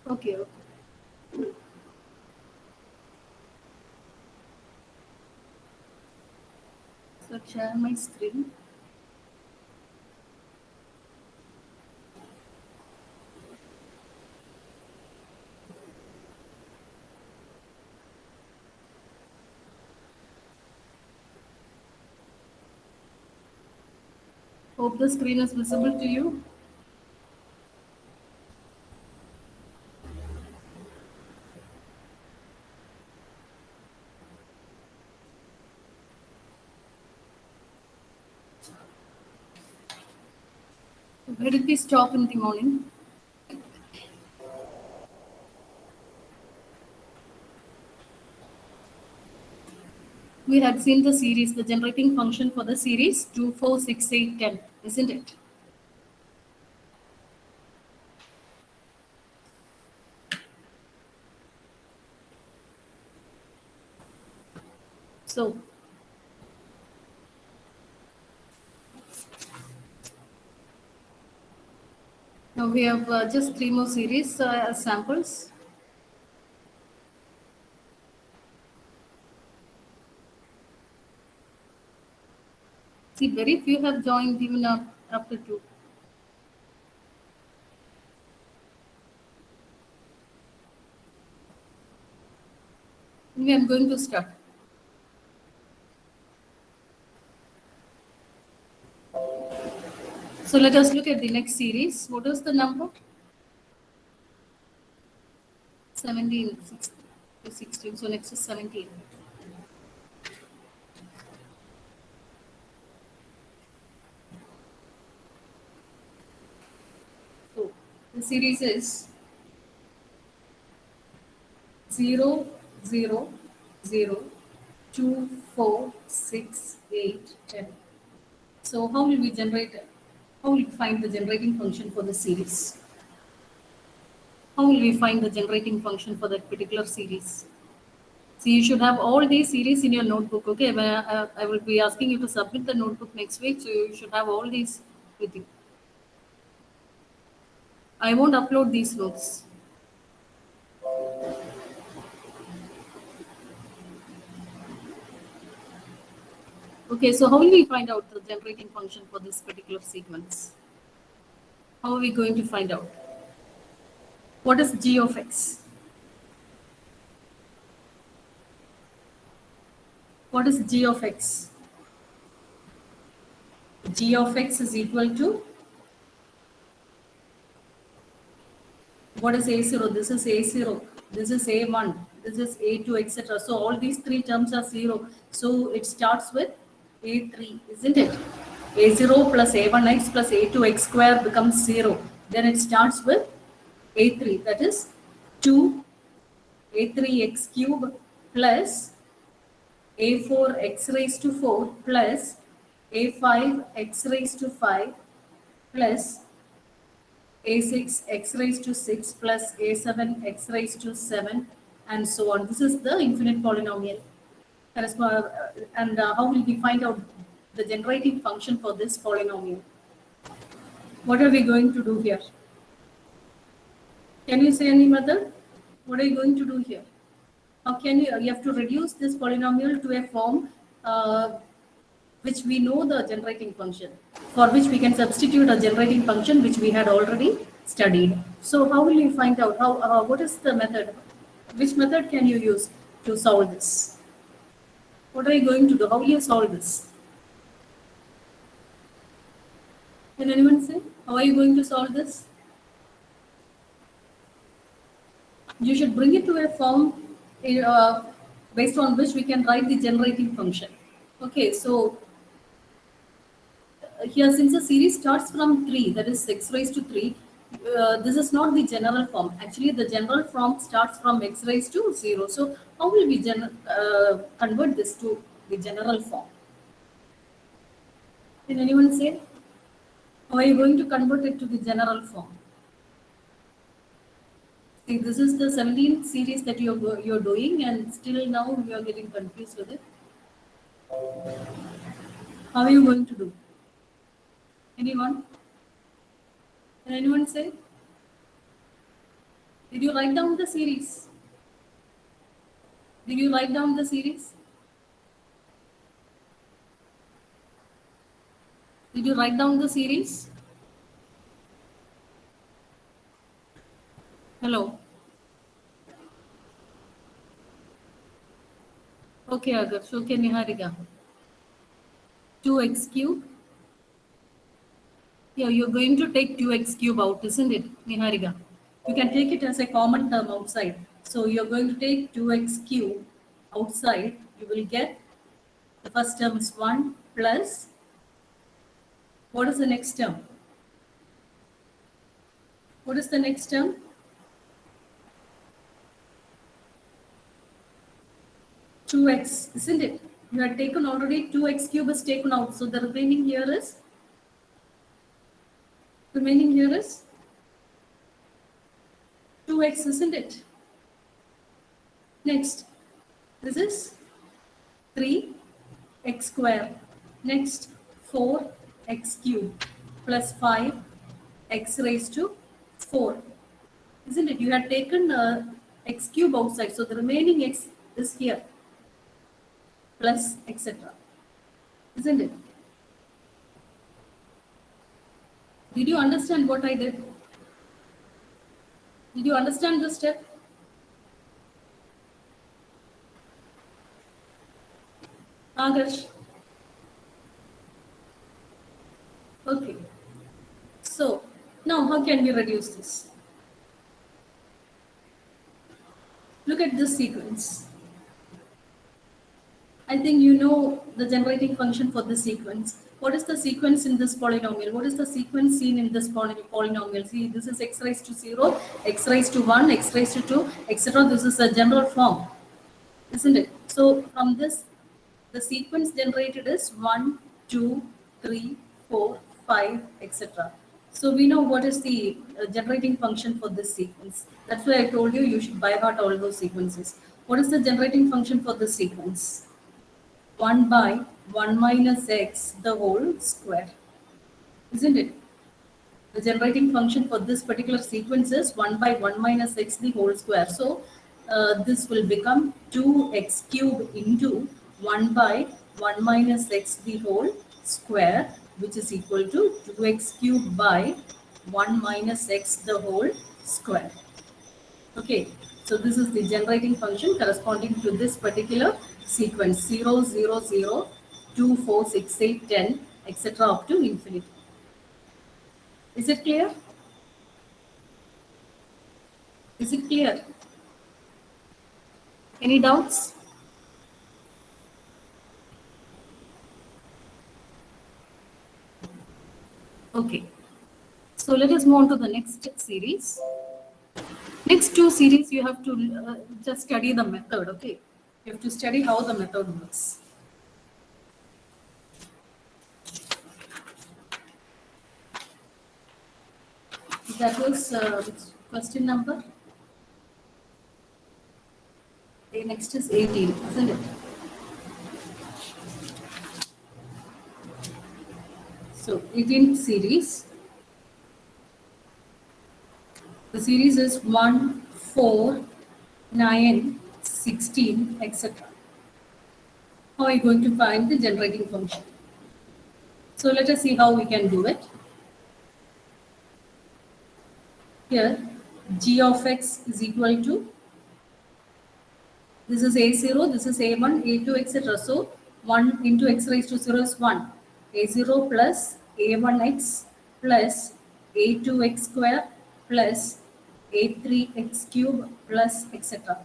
Okay, okay. So share my screen. Hope the screen is visible to you. Where did we stop in the morning? We had seen the series, the generating function for the series 2, 4, 6, 8, 10, isn't it? So now we have just three more series as samples. See, very few have joined even after two. We are going to start. So let us look at the next series. What is the number? 17, 16. So next is 17. So the series is 0, 0, 0, 2, 4, 6, 8, 10. So how will we generate, how will we find the generating function for the series? How will we find the generating function for that particular series? So you should have all these series in your notebook, okay? I will be asking you to submit the notebook next week, so you should have all these with you. I won't upload these notes. Okay, so how will we find out the generating function for this particular sequence? How are we going to find out? What is g of x? What is g of x? G of x is equal to, what is a0? This is a0. This is a1. This is a2, etc. So all these three terms are 0. So it starts with a3, isn't it? a0 plus a1x plus a2x square becomes 0. Then it starts with a3, that is 2 a3x cube plus a4 x raised to 4 plus a5 x raised to 5 plus a6 x raised to 6 plus a7 x raised to 7 and so on. This is the infinite polynomial. And how will we find out the generating function for this polynomial? What are we going to do here? Can you say any method? What are you going to do here? How can you have to reduce this polynomial to a form which we know the generating function, for which we can substitute a generating function which we had already studied. So how will you find out what is the method? Which method can you use to solve this? What are you going to do? How will you solve this? Can anyone say? How are you going to solve this? You should bring it to a form uh, based on which we can write the generating function. Okay, so here, since the series starts from 3, that is 6 raised to 3, this is not the general form. Actually, the general form starts from x raised to 0. So how will we convert this to the general form? Can anyone say? How are you going to convert it to the general form? See, this is the 17th series that you're doing, and still now you are getting confused with it. How are you going to do? Anyone? Can anyone say? Did you write down the series? Did you write down the series? Did you write down the series? Hello. Okay, Agarsh. Okay, Niharika. 2x cube. Yeah, you're going to take 2x cube out, isn't it, Niharika? You can take it as a common term outside. So you're going to take 2x cube outside. You will get the first term is 1 plus, what is the next term? What is the next term? 2x, isn't it? You had taken already 2x cube is taken out. So the remaining here is 2x, isn't it? Next, this is 3x square. Next, 4x cube plus 5x raised to 4. Isn't it? You had taken x cube outside. So the remaining x is here. Plus etc. Isn't it? Did you understand what I did? Did you understand this step? Agarsh? Okay. So, now how can we reduce this? Look at this sequence. I think you know the generating function for this sequence. What is the sequence in this polynomial? What is the sequence seen in this polynomial? See, this is x raised to 0, x raised to 1, x raised to 2, etc. This is a general form, isn't it? So from this, the sequence generated is 1, 2, 3, 4, 5, etc. So we know what is the generating function for this sequence. That's why I told you you should by heart all those sequences. What is the generating function for this sequence? 1 by 1 minus x the whole square, isn't it? The generating function for this particular sequence is 1 by 1 minus x the whole square. So this will become 2x cube into 1 by 1 minus x the whole square, which is equal to 2x cube by 1 minus x the whole square. Okay, so this is the generating function corresponding to this particular sequence 0, 0, 0, 2, 4, 6, 8, 10, etc. up to infinity. Is it clear? Is it clear? Any doubts? Okay, so let us move on to the next series. Next two series, you have to just study the method, okay? You have to study how the method works. That was question number. Okay, next is 18, isn't it? So 18th series. The series is 1, 4, 9, 16, etc. How are you going to find the generating function? So let us see how we can do it. Here, g of x is equal to, this is a0, this is a1, a2, etc. So 1 into x raised to 0 is 1. a0 plus a1x plus a2x square plus a3x cube plus etc.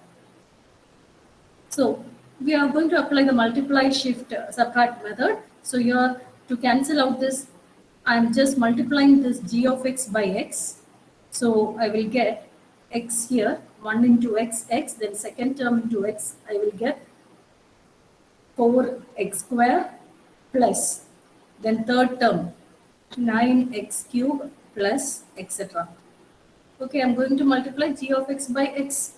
So we are going to apply the multiply shift subtract method. So here to cancel out this, I am just multiplying this g of x by x. So I will get x here, 1 into x, x, then second term into x, I will get 4x square plus, then third term 9x cube plus etc. Okay, I'm going to multiply g of x by x.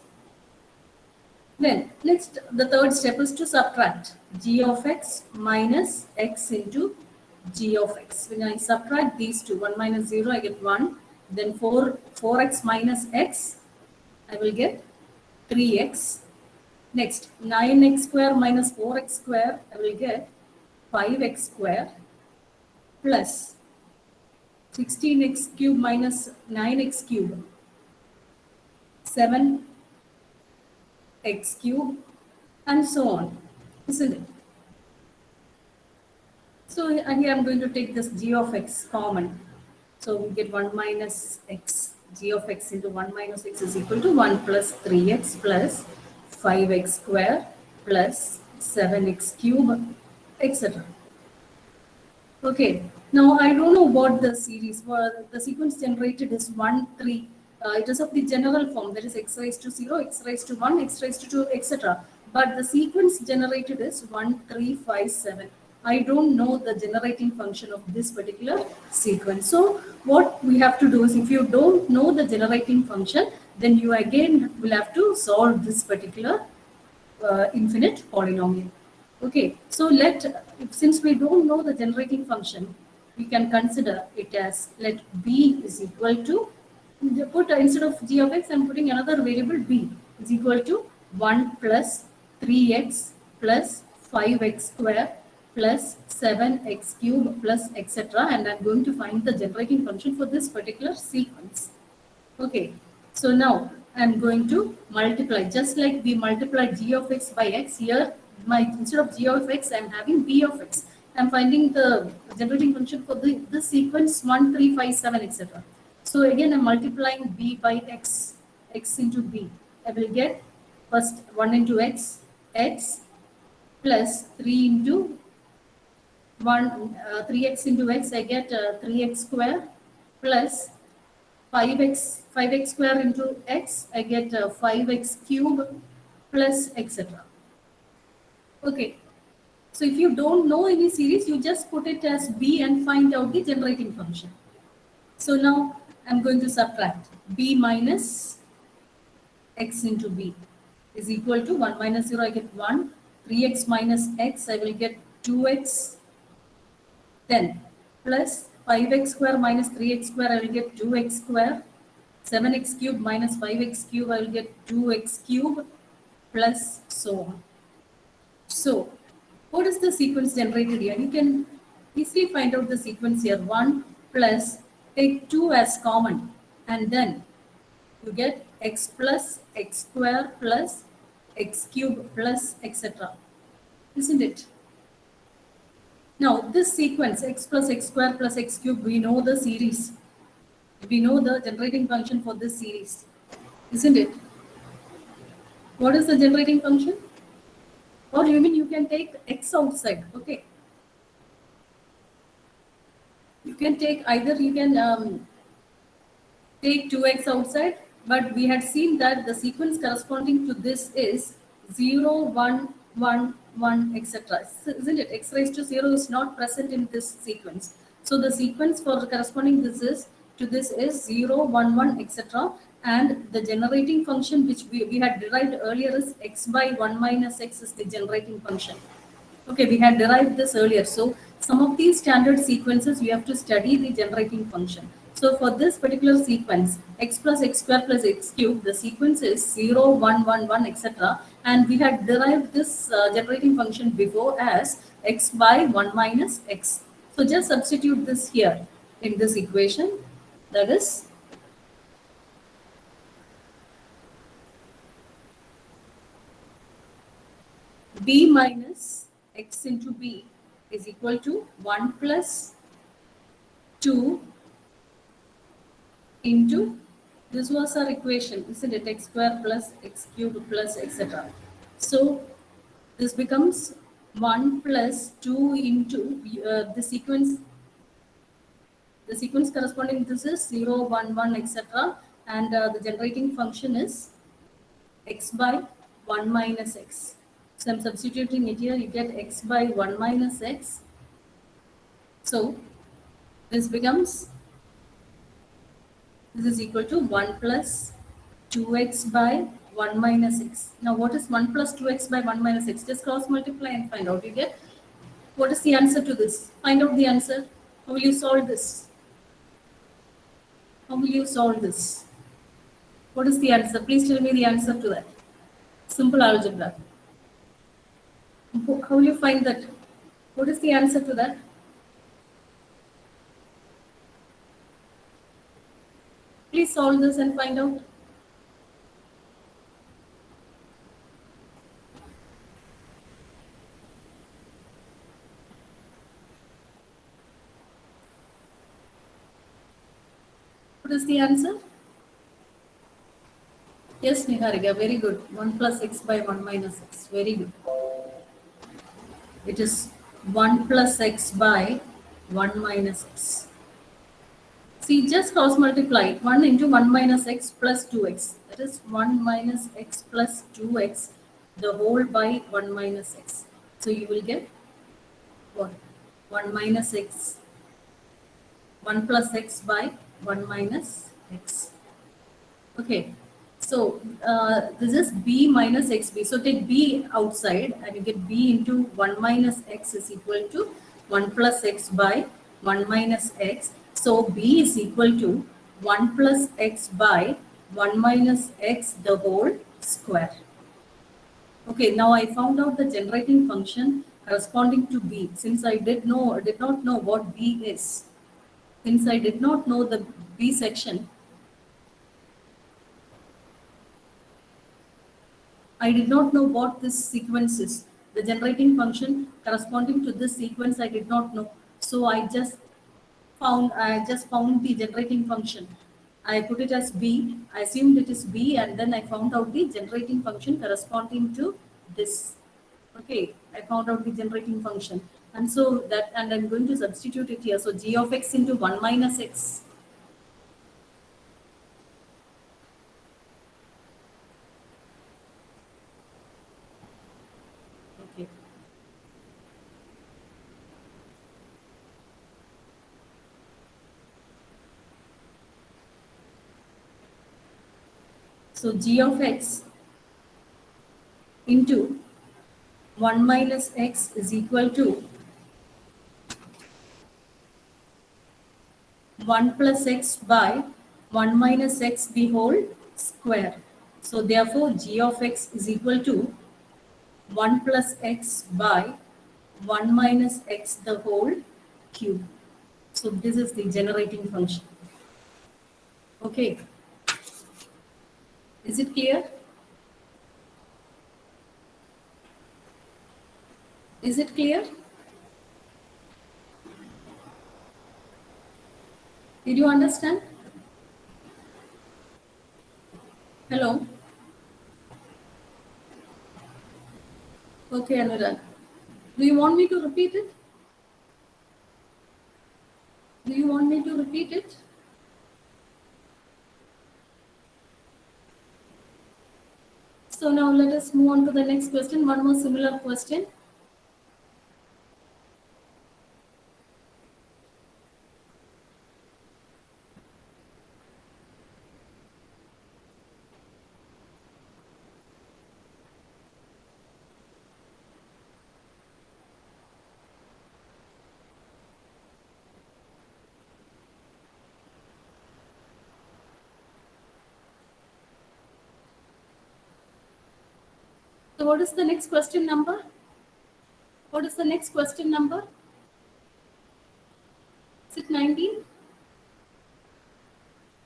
Then next, the third step is to subtract g of x minus x into g of x. When I subtract these two, 1 minus 0, I get 1. Then 4x minus x I will get 3x. Next, 9x square minus 4x square, I will get 5x square plus 16x cube minus 9x cube, 7x cube, and so on, isn't it? So here I'm going to take this g of x common. So we get 1 minus x. G of x into 1 minus x is equal to 1 plus 3x plus 5x square plus 7x cube, etc. Okay, now I don't know what the series, the sequence generated is 1, 3. It is of the general form, that is x raised to 0, x raised to 1, x raised to 2, etc. But the sequence generated is 1, 3, 5, 7. I don't know the generating function of this particular sequence. So what we have to do is, if you don't know the generating function, then you again will have to solve this particular infinite polynomial. Okay, so since we don't know the generating function, we can consider it as, let b is equal to, instead of g of x, I'm putting another variable b is equal to 1 plus 3x plus 5x square plus 7x cube plus etc. And I'm going to find the generating function for this particular sequence. Okay, so now I'm going to multiply, just like we multiply g of x by x. Here, instead of g of x, I'm having b of x. I'm finding the generating function for the sequence 1, 3, 5, 7, etc. So again, I'm multiplying b by x, x into b. I will get first 1 into x, x plus 3 into 3x into x, I get 3x square plus 5x square into x, I get 5x cube plus etc. Okay, so if you don't know any series, you just put it as b and find out the generating function. So now I'm going to subtract b minus x into b is equal to 1 minus 0, I get 1, 3x minus x, I will get 2x, then plus 5x square minus 3x square, I will get 2x square, 7x cube minus 5x cube, I will get 2x cube plus so on. So, what is the sequence generated here? You can easily find out the sequence here. 1 plus, take 2 as common, and then you get x plus x square plus x cube plus etc. Isn't it? Now, this sequence x plus x square plus x cube, we know the series. We know the generating function for this series, isn't it? What is the generating function? Or you mean you can take x outside, okay? You can take either, you can take 2x outside, but we had seen that the sequence corresponding to this is 0, 1, 1, 1, etc. Isn't it? X raised to 0 is not present in this sequence. So the sequence for the corresponding to this is 0, 1, 1, etc. And the generating function which we had derived earlier is x by 1 minus x is the generating function. Okay, we had derived this earlier. So some of these standard sequences, you have to study the generating function. So for this particular sequence, x plus x square plus x cube, the sequence is 0, 1, 1, 1, etc. And we had derived this generating function before as x by 1 minus x. So just substitute this here in this equation. That is b minus x into b is equal to 1 plus 2 into, this was our equation, isn't it? X square plus x cube plus etc. So this becomes 1 plus 2 into the sequence corresponding to this is 0, 1, 1, etc. And the generating function is x by 1 minus x. So I'm substituting it here, you get x by 1 minus x. So this becomes, this is equal to 1 plus 2x by 1 minus x. Now what is 1 plus 2x by 1 minus x? Just cross multiply and find out. You get, what is the answer to this? Find out the answer. How will you solve this? How will you solve this? What is the answer? Please tell me the answer to that. Simple algebra. How will you find that? What is the answer to that? Please solve this and find out. What is the answer? Yes, Niharika, very good. 1 plus x by 1 minus x. Very good. It is 1 plus x by 1 minus x. See, just cross multiply 1 into 1 minus x plus 2x. That is 1 minus x plus 2x, the whole by 1 minus x. So you will get what? 1 minus x, 1 plus x by 1 minus x. Okay, so this is b minus xb. So take b outside and you get b into 1 minus x is equal to 1 plus x by 1 minus x. So b is equal to 1 plus x by 1 minus x the whole square. Okay, now I found out the generating function corresponding to b. Since I did not know what b is. Since I did not know the b section, I did not know what this sequence is. The generating function corresponding to this sequence I did not know. So I just found the generating function. I put it as B. I assumed it is B, and then I found out the generating function corresponding to this. Okay, I found out the generating function. And so and I'm going to substitute it here. So g of x into 1 minus x. Okay. So g of x into 1 minus x is equal to 1 plus x by 1 minus x the whole square. So therefore g of x is equal to 1 plus x by 1 minus x the whole cube. So this is the generating function. Okay. Is it clear? Is it clear? Did you understand? Hello? Okay, Anurag. Do you want me to repeat it? Do you want me to repeat it? So now let us move on to the next question. One more similar question. So what is the next question number? What is the next question number? Is it 19?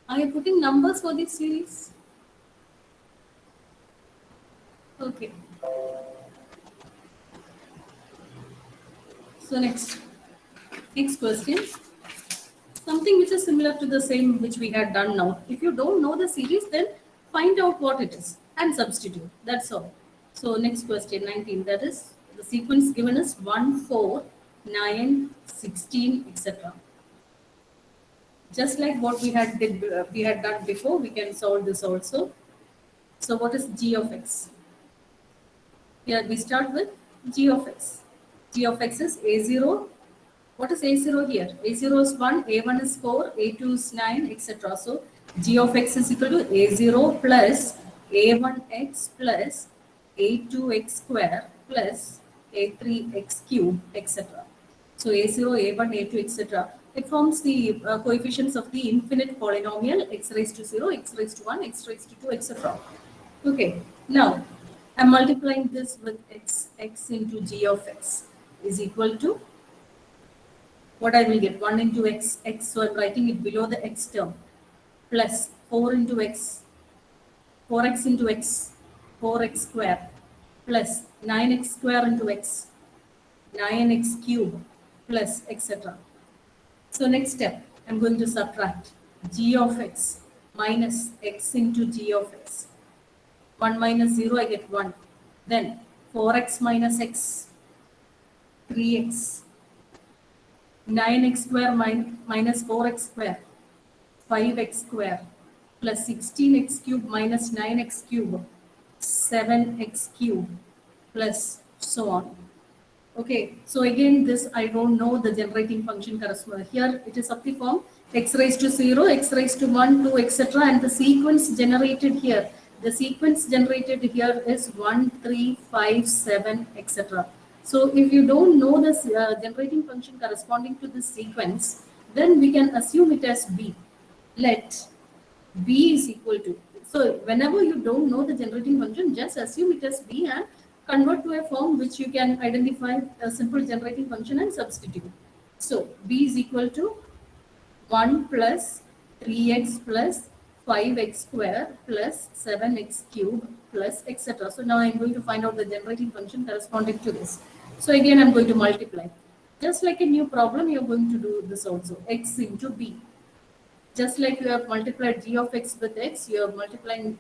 Are you putting numbers for this series? Okay. So next question. Something which is similar to the same which we had done now. If you don't know the series, then find out what it is and substitute. That's all. So next question, 19. That is the sequence given is 1, 4, 9, 16, etc. Just like what we had done before, we can solve this also. So what is g of x? Here we start with g of x. G of x is a0. What is a0 here? A0 is 1, a1 is 4, a2 is 9, etc. So g of x is equal to a0 plus a1x plus a2x square plus a3x cube, etc. So a0, a1, a2, etc. It forms the coefficients of the infinite polynomial x raised to 0, x raised to 1, x raised to 2, etc. Okay, now I'm multiplying this with x into g of x is equal to what I will get 1 into x, so I'm writing it below the x term, plus 4 into x, 4x into x, 4x square, plus 9x square into x, 9x cube, plus etc. So next step, I'm going to subtract g of x minus x into g of x. 1 minus 0, I get 1. Then 4x minus x, 3x. 9x square minus 4x square, 5x square, plus 16x cube minus 9x cube, 7x cube, plus so on. Okay, so again, this I don't know the generating function corresponding. Here it is of the form x raised to 0, x raised to 1, 2, etc. And the sequence generated here, the sequence generated here is 1, 3, 5, 7, etc. So if you don't know this generating function corresponding to this sequence, then we can assume it as b. Let b is equal to, so whenever you don't know the generating function, just assume it as b and convert to a form which you can identify a simple generating function and substitute. So b is equal to 1 plus 3x plus 5x square plus 7x cube plus etc. So now I'm going to find out the generating function corresponding to this. So again, I'm going to multiply. Just like a new problem, you're going to do this also, x into b. Just like you have multiplied g of x with x, you are multiplying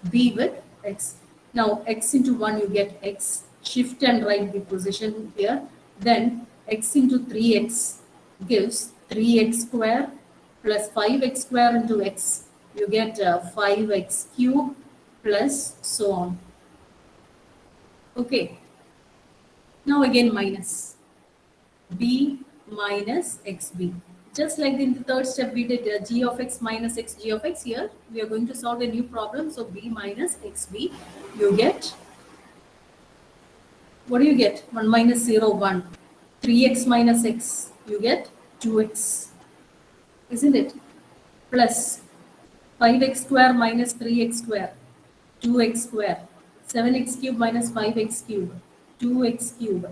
b with x. Now x into 1, you get x. Shift and write the position here. Then x into 3x gives 3x square plus 5x square into x. You get 5x cube plus so on. Okay. Now again minus b minus xb. Just like in the third step we did g of x minus x g of x, here we are going to solve a new problem. So b minus xb, you get, what do you get? 1 minus 0, 1. 3x minus x, you get 2x, isn't it? Plus 5x square minus 3x square, 2x square. 7x cube minus 5x cube, 2x cube,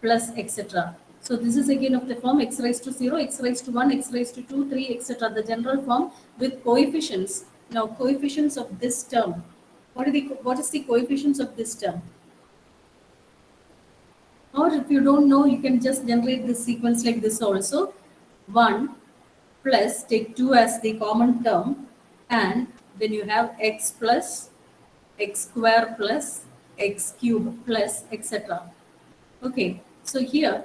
plus etc. So this is again of the form x raised to 0, x raised to 1, x raised to 2, 3, etc. The general form with coefficients. Now coefficients of this term. What is the coefficients of this term? Or if you don't know, you can just generate this sequence like this also. 1 plus, take 2 as the common term, and then you have x plus x square plus x cube plus etc. Okay, so here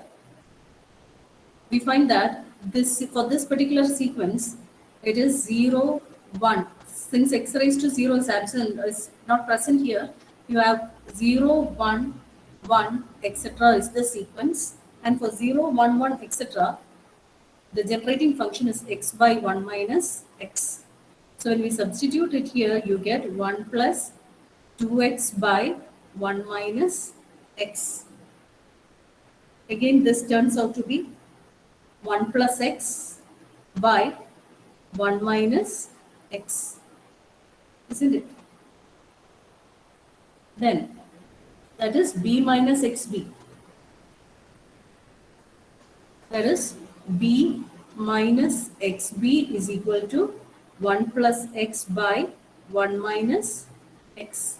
we find that this, for this particular sequence, it is 0, 1. Since x raised to 0 is absent, is not present here, you have 0, 1, 1, etc. is the sequence. And for 0, 1, 1, etc., the generating function is x by 1 minus x. So when we substitute it here, you get 1 plus 2x by 1 minus x. Again, this turns out to be 1 plus x by 1 minus x, isn't it? Then that is b minus xb. That is b minus xb is equal to 1 plus x by 1 minus x.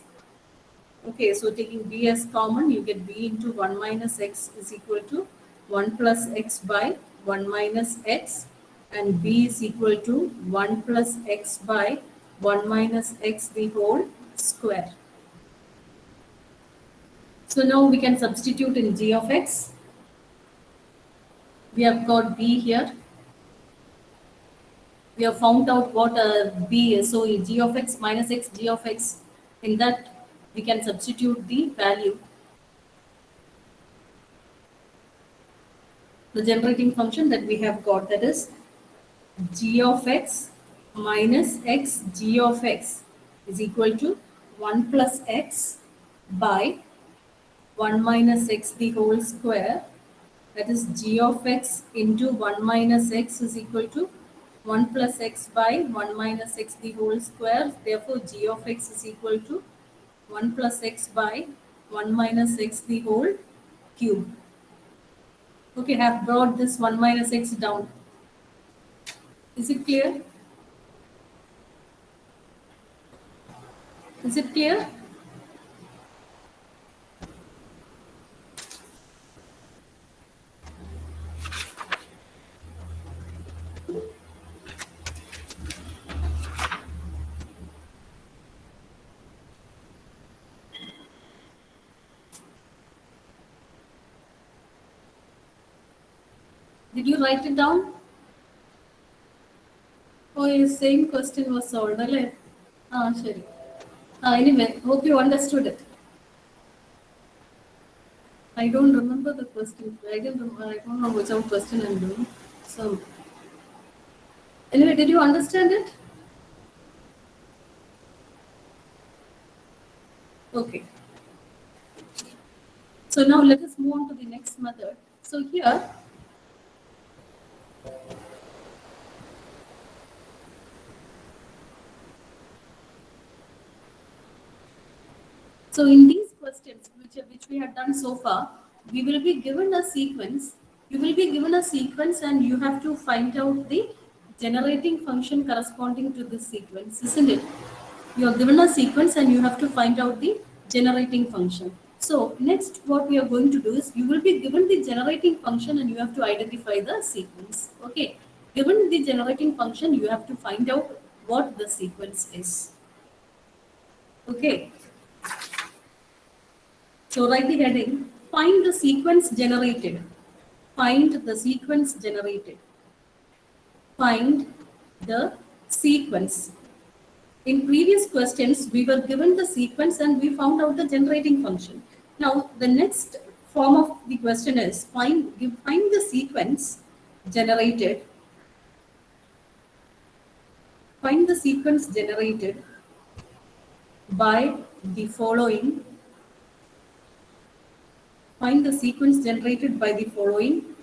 Okay, so taking b as common, you get b into 1 minus x is equal to 1 plus x by 1 minus x, and b is equal to 1 plus x by 1 minus x the whole square. So now we can substitute in g of x. We have got b here. We have found out what b is. So g of x minus x, g of x, in that we can substitute the value. The generating function that we have got, that is g of x minus x g of x is equal to 1 plus x by 1 minus x the whole square That is g of x into 1 minus x is equal to 1 plus x by 1 minus x the whole square. Therefore, g of x is equal to 1 plus x by 1 minus x the whole cube. Okay, I have brought this 1 minus x down. Is it clear? Is it clear? Did you write it down? Oh, yes, same question was solved. Right? Ah, sorry. Anyway, hope you understood it. I don't remember the question. I don't know which of question I'm doing. So, anyway, did you understand it? Okay. So now let us move on to the next method. So here, so in these questions which we have done so far, we will be given a sequence. You will be given a sequence and you have to find out the generating function corresponding to this sequence, isn't it? You are given a sequence and you have to find out the generating function. So next what we are going to do is you will be given the generating function and you have to identify the sequence. Okay. Given the generating function, you have to find out what the sequence is. Okay. So write the heading, find the sequence generated. Find the sequence generated. Find the sequence. In previous questions, we were given the sequence and we found out the generating function. Now, the next form of the question is find the sequence generated. Find the sequence generated by the following. Find the sequence generated by the following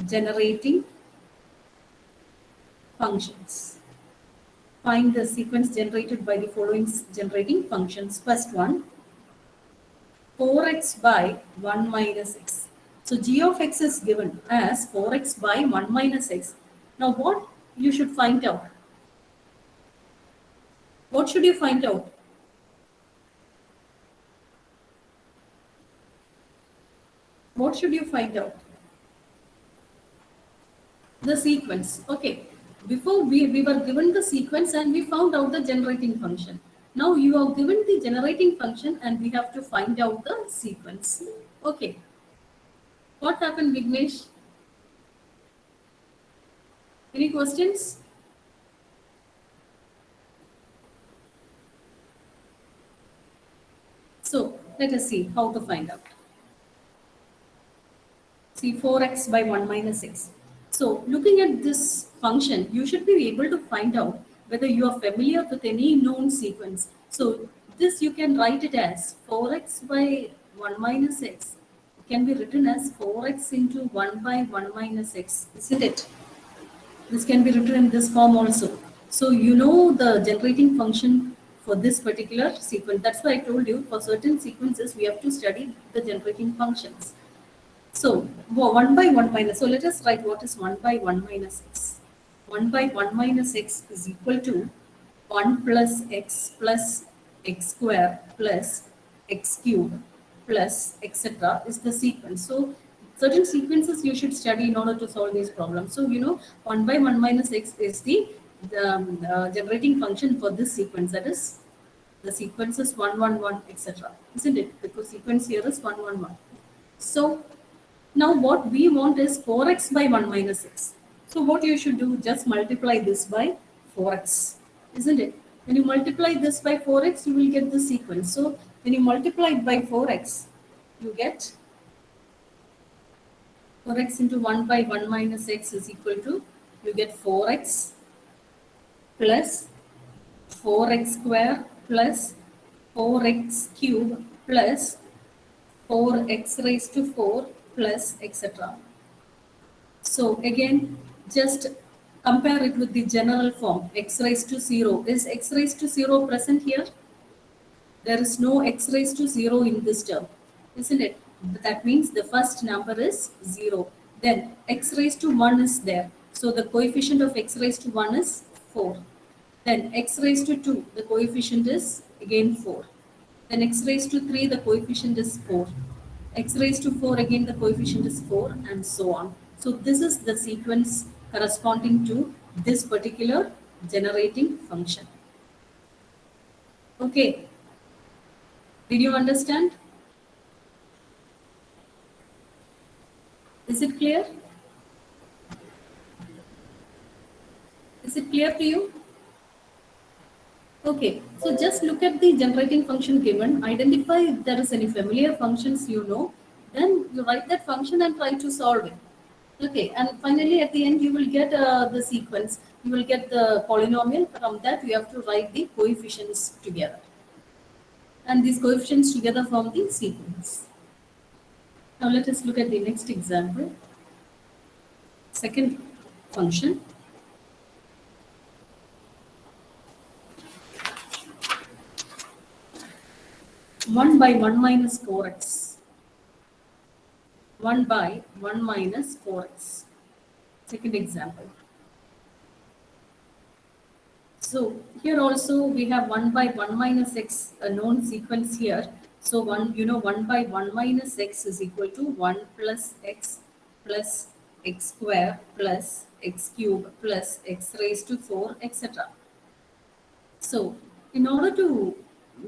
generating functions. Find the sequence generated by the following generating functions. First one, 4x by 1 minus x. So g of x is given as 4x by 1 minus x. Now what you should find out? What should you find out? What should you find out? The sequence. Okay. Before we were given the sequence and we found out the generating function. Now you are given the generating function and we have to find out the sequence. Okay. What happened, Vignesh? Any questions? So let us see how to find out. See 4x by 1 minus x. So looking at this function, you should be able to find out whether you are familiar with any known sequence. So this you can write it as 4x by 1 minus x. It can be written as 4x into 1 by 1 minus x, isn't it? This can be written in this form also. So you know the generating function for this particular sequence. That's why I told you for certain sequences we have to study the generating functions. So 1 by 1 minus. So let us write what is 1 by 1 minus x. 1 by 1 minus x is equal to 1 plus x square plus x cube plus etc. is the sequence. So certain sequences you should study in order to solve these problems. So you know 1 by 1 minus x is the generating function for this sequence. That is the sequence is 1 1 1 etc. Isn't it? Because sequence here is 1 1 1. So now what we want is 4x by 1 minus x. So what you should do, just multiply this by 4x, isn't it? When you multiply this by 4x, you will get the sequence. So when you multiply it by 4x, you get 4x into 1 by 1 minus x is equal to, you get 4x plus 4x square plus 4x cube plus 4x raised to 4 plus etc. So again, just compare it with the general form, x raised to 0. Is x raised to 0 present here? There is no x raised to 0 in this term, isn't it? That means the first number is 0. Then x raised to 1 is there. So the coefficient of x raised to 1 is 4. Then x raised to 2, the coefficient is again 4. Then x raised to 3, the coefficient is 4. X raised to 4, again the coefficient is 4, and so on. So this is the sequence corresponding to this particular generating function. Okay, did you understand? Is it clear? Is it clear to you? Okay, so just look at the generating function given, identify if there is any familiar functions you know, then you write that function and try to solve it. Okay, and finally at the end you will get the sequence, you will get the polynomial. From that you have to write the coefficients together. And these coefficients together form the sequence. Now let us look at the next example. Second function. 1 by 1 minus 4x. 1 by 1 minus 4x. Second example. So here also we have 1 by 1 minus x, a known sequence here. So 1 by 1 minus x is equal to 1 plus x square plus x cube plus x raised to 4, etc. So in order to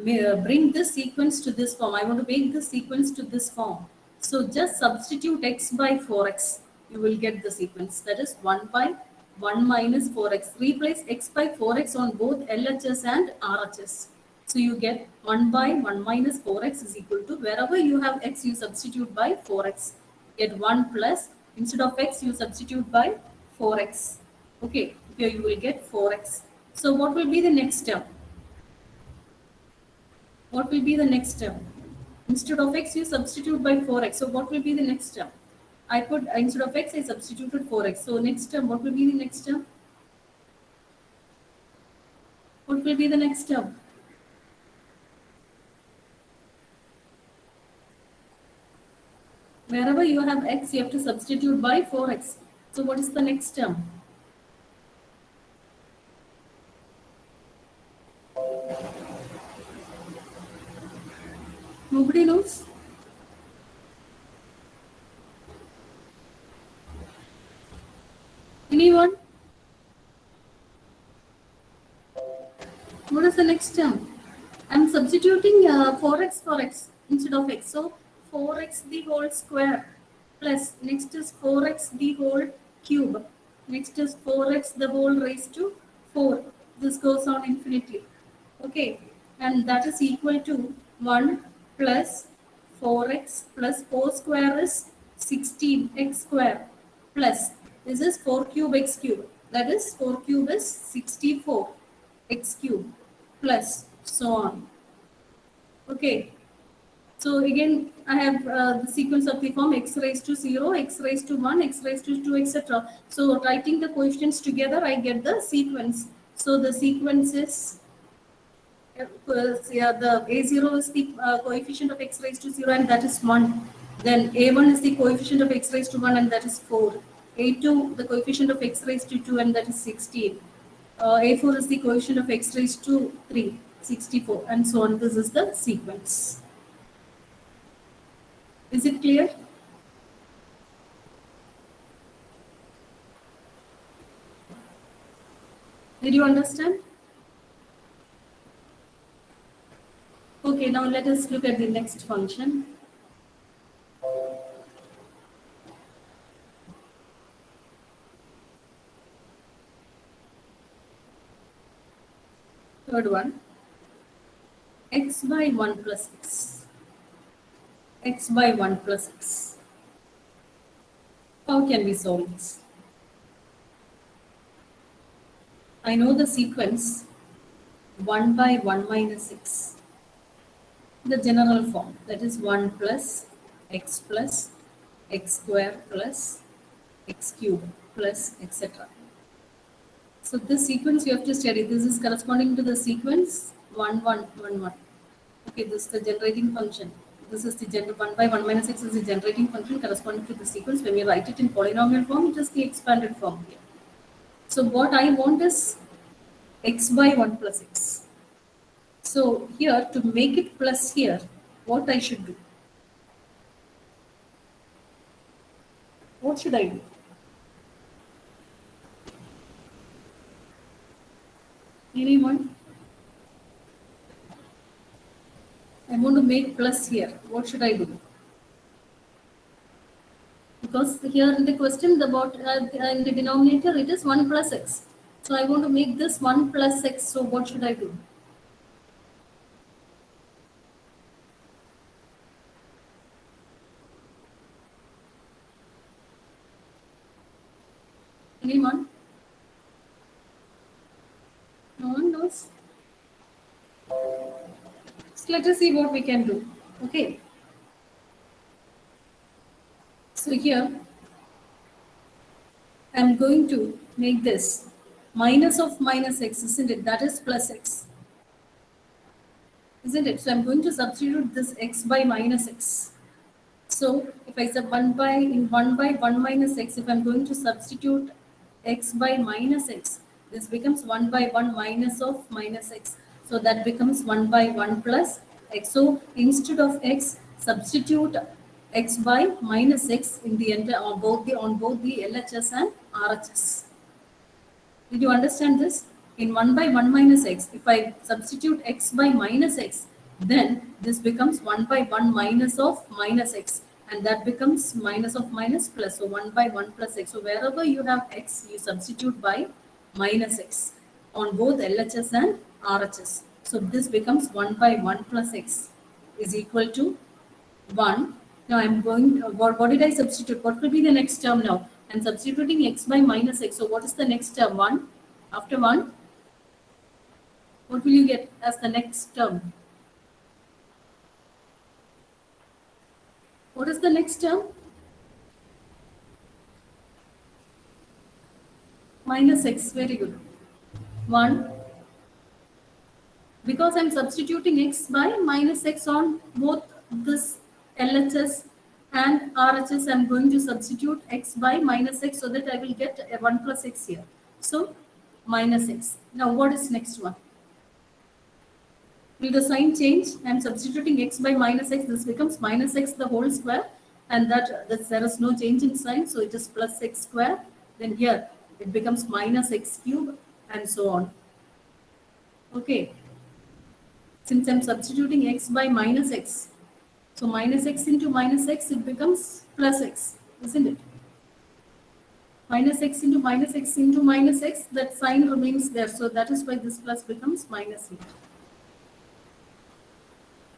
bring this sequence to this form, I want to make this sequence to this form. So just substitute x by 4x. You will get the sequence. That is 1 by 1 minus 4x. Replace x by 4x on both LHS and RHS. So you get 1 by 1 minus 4x is equal to, wherever you have x, you substitute by 4x. Get 1 plus, instead of x, you substitute by 4x. Okay, here you will get 4x. So what will be the next term? What will be the next term? Instead of x, you substitute by 4x. So what will be the next term? I put, instead of x, I substituted 4x. So next term, what will be the next term? What will be the next term? Wherever you have x, you have to substitute by 4x. So what is the next term? Nobody knows? Anyone? What is the next term? I'm substituting 4x for x instead of x. So 4x the whole square plus next is 4x the whole cube. Next is 4x the whole raised to 4. This goes on infinitely. Okay. And that is equal to 1 plus 4x plus 4 square is 16x square plus this is 4 cube x cube. That is 4 cube is 64 x cube plus so on. Okay. So again, I have the sequence of the form x raised to 0, x raised to 1, x raised to 2, etc. So writing the coefficients together, I get the sequence. So the sequence is, the a0 is the coefficient of x raised to 0 and that is 1. Then a1 is the coefficient of x raised to 1 and that is 4. a2, the coefficient of x raised to 2 and that is 16. a4 is the coefficient of x raised to 3, 64, and so on. This is the sequence. Is it clear? Did you understand? Okay, now let us look at the next function. Third one, x by 1 plus x. X by 1 plus x. How can we solve this? I know the sequence 1 by 1 minus x. The general form, that is 1 plus x plus x square plus x cube plus etc. So this sequence you have to study. This is corresponding to the sequence 1 1 1 1. Okay, this is the generating function. This is the 1 by 1 minus x is the generating function corresponding to the sequence. When we write it in polynomial form, it is the expanded form here. So what I want is x by 1 plus x. So here to make it plus here, what I should do? What should I do? Anyone? I want to make plus here. What should I do? Because here in the question about in the denominator it is 1 plus x. So I want to make this 1 plus x. So what should I do? Anyone? No one knows. So let us see what we can do. Okay. So here I'm going to make this minus of minus x, isn't it? That is plus x, isn't it? So I'm going to substitute this x by minus x. So if I say 1 by 1 minus x, if I'm going to substitute x by minus x, this becomes 1 by 1 minus of minus x. So that becomes 1 by 1 plus x. So instead of x, substitute x by minus x in the on both the LHS and RHS. Did you understand this? In 1 by 1 minus x, if I substitute x by minus x, then this becomes 1 by 1 minus of minus x, and that becomes minus of minus plus. So 1 by 1 plus x. So wherever you have x, you substitute by minus x on both LHS and RHS. So this becomes 1 by 1 plus x is equal to 1. Now I'm going, what did I substitute? What will be the next term now? I'm substituting x by minus x. So what is the next term? 1. After 1, what will you get as the next term? What is the next term? Minus x. Very good. 1. Because I'm substituting x by minus x on both this LHS and RHS, I'm going to substitute x by minus x so that I will get a 1 plus x here. So minus x. Now what is next one? Will the sign change? I'm substituting x by minus x. This becomes minus x the whole square, and that there is no change in sign, so it is plus x square. Then here it becomes minus x cube, and so on. Okay. Since I'm substituting x by minus x, so minus x into minus x, it becomes plus x, isn't it? Minus x into minus x into minus x, that sign remains there. So that is why this plus becomes minus here.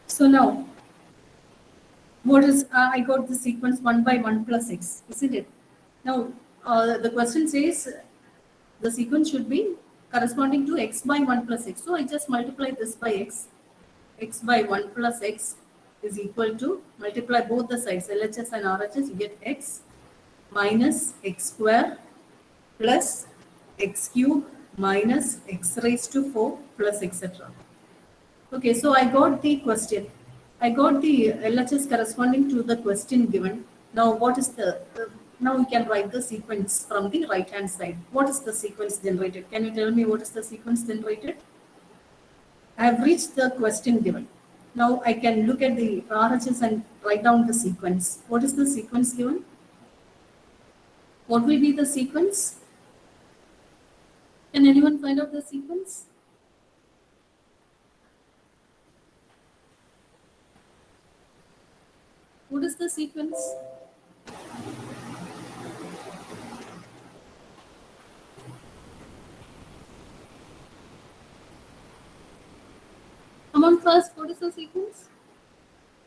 So now, what is, I got the sequence 1 by 1 plus x, isn't it? Now, the question says the sequence should be corresponding to x by 1 plus x. So I just multiply this by x. X by 1 plus x is equal to, multiply both the sides, LHS and RHS, you get x minus x square plus x cube minus x raised to 4 plus etc. Okay, so I got the question. I got the LHS corresponding to the question given. Now what is now we can write the sequence from the right hand side. What is the sequence generated? Can you tell me what is the sequence generated? I have reached the question given. Now I can look at the RHS and write down the sequence. What is the sequence given? What will be the sequence? Can anyone find out the sequence? What is the sequence? Come on first, what is the sequence?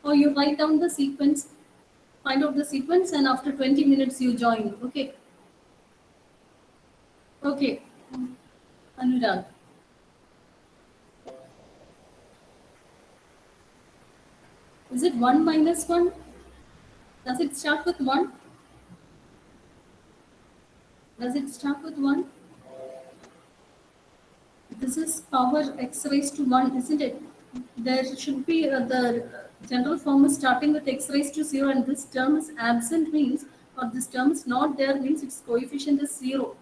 Or you write down the sequence, find out the sequence, and after 20 minutes you join. Okay. Okay. Anurag. Is it 1 minus 1? Does it start with 1? Does it start with 1? This is power x raised to 1, isn't it? There should be the general form is starting with x raised to 0, and this term is absent means, or this term is not there means its coefficient is 0.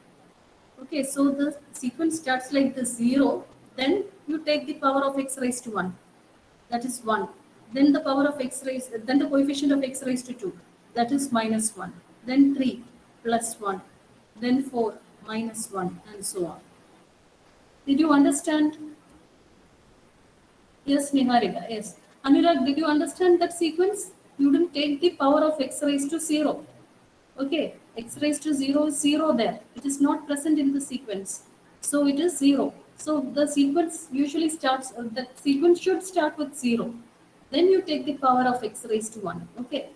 Okay, so the sequence starts like this 0, then you take the power of x raised to 1, that is 1. Then the power of x raised, then the coefficient of x raised to 2, that is minus 1. Then 3 plus 1, then 4 minus 1, and so on. Did you understand? Yes, Niharika, yes. Anurag, did you understand that sequence? You didn't take the power of x raised to 0. Okay, x raised to 0 is 0 there. It is not present in the sequence. So it is 0. So the sequence usually starts, the sequence should start with 0. Then you take the power of x raised to 1. Okay.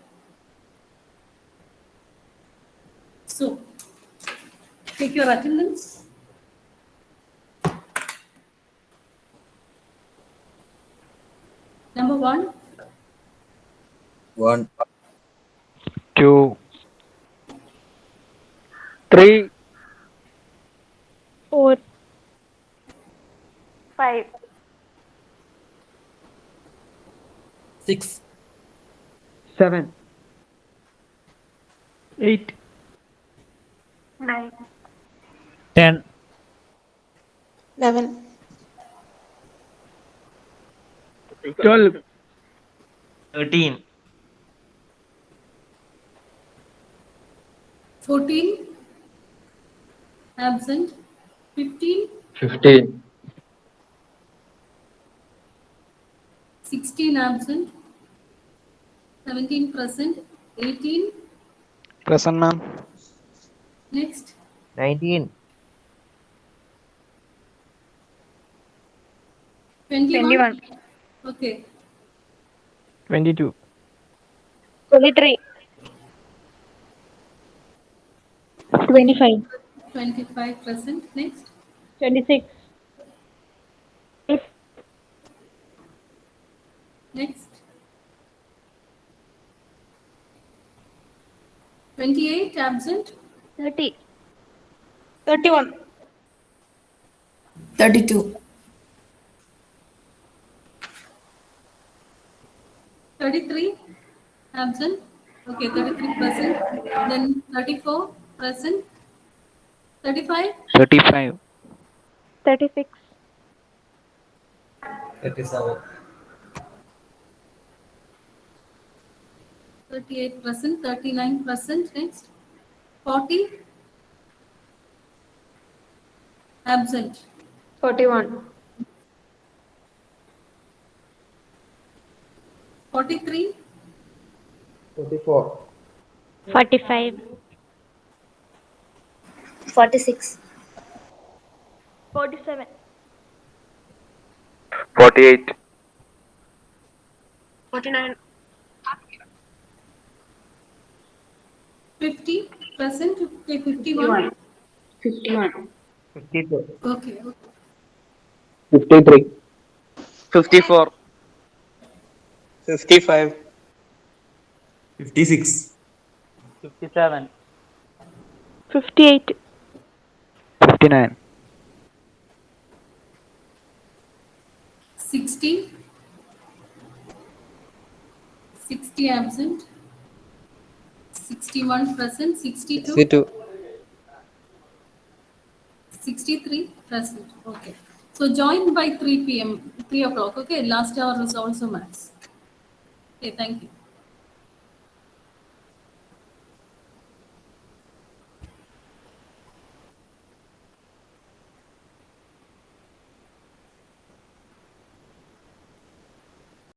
So take your attendance. Number 1. 1, 2, 3, 4, 5, 6, 7, 8, 9, 10, 11, 12, 13, 14. Absent. 15. 15, 16 absent, 17 present, 18. present ma'am. Next, 19, 21. Okay, 22, 23, 25, 25 present. Next, 26, next, 28 absent, 30, 31, 32, 33 absent. Okay, 33 present. Then 34 present, 35, 35, 36, 37, 38 present, 39 present. Next, 40 absent, 41, 43, 44, 45, 46, 47, 48, 49, 50 present. Okay, 51. 51, 52, Okay, okay. 53, 54, 55, 56, 57, 58, 59, 60, 60 absent, 61 present, 62, 62, 63 present. Okay. So join by 3 p.m., 3 o'clock. Okay. Last hour is also maths. Okay. Thank you.